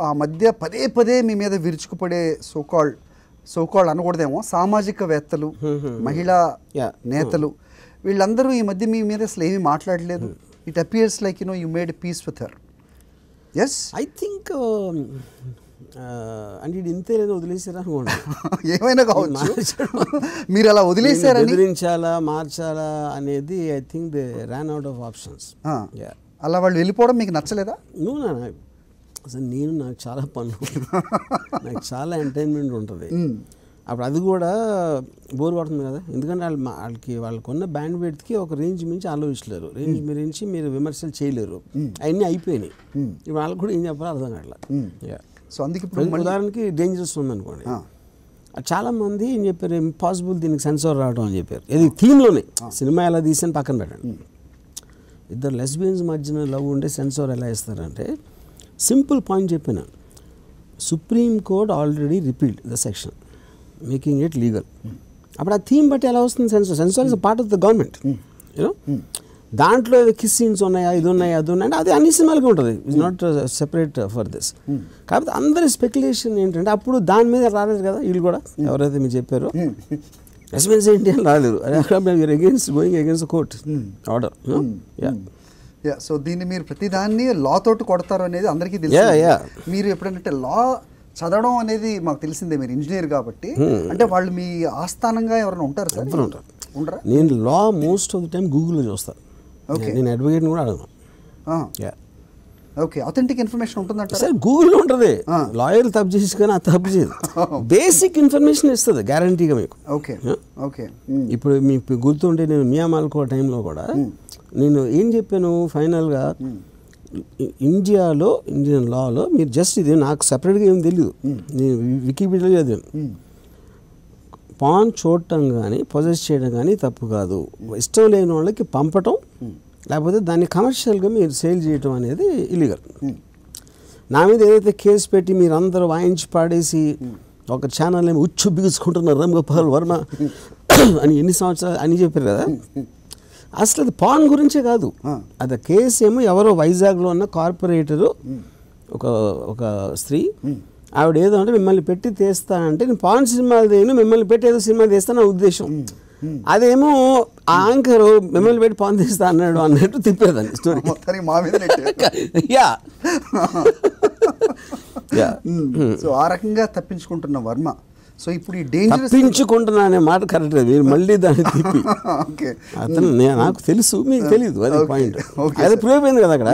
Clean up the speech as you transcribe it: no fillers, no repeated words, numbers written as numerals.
ఆ మధ్య పదే పదే మీ మీద విరుచుకుపడే సోకాల్డ్ అనకూడదేమో సామాజికవేత్తలు, మహిళా నేతలు, వీళ్ళందరూ ఈ మధ్య మీ మీద అసలు ఏమీ మాట్లాడలేదు. It appears like you made peace with her. Yes, I think అంటే ఇది ఇంతే లేదు, వదిలేసారా అనుకోండి. ఏమైనా కావచ్చు, మీరు అలా వదిలేసారని. బెదిరించాలా మార్చాలా అనేది I think they ran out of options. అలా వాళ్ళు వెళ్ళిపోవడం మీకు నచ్చలేదా? అసలు నాకు చాలా పనులు, నాకు చాలా ఎంటర్టైన్మెంట్ ఉంటుంది. అప్పుడు అది కూడా బోర్ పడుతుంది కదా, ఎందుకంటే వాళ్ళకి ఉన్న బ్యాండ్ విడ్త్కి ఒక రేంజ్ మించి ఆలోచించలేరు, రేంజ్ మించి మీరు విమర్శలు చేయలేరు, అవన్నీ అయిపోయినాయి. ఇప్పుడు వాళ్ళకి కూడా ఏం చెప్పాలో అర్థం కావట్లా. సో అందుకే ఉదాహరణకి డేంజరస్ ఉందనుకోండి, చాలామంది ఏం చెప్పారు, ఇంపాసిబుల్ దీనికి సెన్సార్ రావడం అని చెప్పారు. ఇది థీమ్లోనే, సినిమా ఎలా తీసాను పక్కన పెట్టండి. ఇద్దరు లెస్బియన్స్ మధ్యన లవ్ ఉంటే సెన్సార్ ఎలా ఇస్తారంటే, సింపుల్ పాయింట్ చెప్పిన, Supreme Court already repealed the section making it legal. అప్పుడు ఆ థీమ్ బట్టి ఎలా వస్తుంది censor? Censor is part of the government, you know. దాంట్లో ఏదో కిస్ సీన్స్ ఉన్నాయా, ఇది ఉన్నాయా, అది ఉన్నాయంటే అది అన్ని సినిమాలకి ఉంటుంది, it's not separate for this. కాకపోతే అందరి స్పెక్యులేషన్ ఏంటంటే, అప్పుడు దాని మీద రాలేదు కదా వీళ్ళు కూడా, ఎవరైతే మీరు చెప్పారో ఎస్మెన్స్ ఏంటి అని రాలేదు, against going against court order. So దీన్ని మీరు ప్రతిదాన్ని లా తోటి కొడతారు అనేది అందరికీ తెలుసు. మీరు ఎప్పుడంటే లా చదవడం అనేది మాకు తెలిసిందే, మీరు ఇంజనీర్ కాబట్టి. అంటే వాళ్ళు మీ ఆస్థానంగా ఎవరైనా ఉంటారు సార్? ఎవరు ఉంటారా? నేను లా మోస్ట్ ఆఫ్ ది టైం గూగుల్లో చూస్తాను. నేను అడ్వకేట్ని కూడా అడగను. ఓకే, అథెంటిక్ ఇన్ఫర్మేషన్ ఉంటుందంట సార్, గూగుల్లో ఉంటుంది. లాయర్లు తప్పు చేసి కానీ అది తప్పు చేయదు, బేసిక్ ఇన్ఫర్మేషన్ ఇస్తుంది గ్యారంటీగా మీకు. Okay okay. ఇప్పుడు మీకు గుర్తుంటే నేను మియామాల్కో టైంలో కూడా నేను ఏం చెప్పాను ఫైనల్గా, ఇండియన్ లాలో మీరు జస్ట్ ఇది నాకు సపరేట్గా ఏం తెలియదు, నేను వికీపీడియాలో చదివాను, పాన్ చూడటం కానీ పొజెస్ చేయడం కానీ తప్పు కాదు, ఇష్టం లేని వాళ్ళకి పంపటం లేకపోతే దాన్ని కమర్షియల్గా మీరు సేల్ చేయటం అనేది ఇల్లీగల్. నా మీద ఏదైతే కేసు పెట్టి మీరు అందరూ వాయించి పాడేసి ఒక ఛానల్ ఏమి ఉచ్చు బిగుసుకుంటున్నారు రామ్ గోపాల్ వర్మ అని ఎన్ని సంవత్సరాలు అని చెప్పారు కదా, అసలు అది పాన్ గురించే కాదు, అది కేసు ఏమో ఎవరో వైజాగ్లో ఉన్న కార్పొరేటరు ఒక స్త్రీ, ఆవిడ ఏదో అంటే మిమ్మల్ని పెట్టి తీస్తానంటే నేను పాన్ సినిమాలు తీయను, మిమ్మల్ని పెట్టి ఏదో సినిమా తీస్తాను నా ఉద్దేశం. అదేమో ఆ యాంకర్ మిమ్మల్ని పెట్టి పాన్ తీస్తా అన్నాడు అన్నట్టు తిప్పేదాన్ని స్టోరీ. సో ఆ రకంగా తప్పించుకుంటున్న వర్మ. సో ఇప్పుడు ఈ డేంజర్ తప్పించుకుంటున్నా అనే మాట కరెక్ట్, మీరు మళ్ళీ దాన్ని తిప్పి అతను నాకు తెలుసు మీకు తెలియదు, అది పాయింట్, అది ప్రూవ్ అయింది కదా అక్కడ.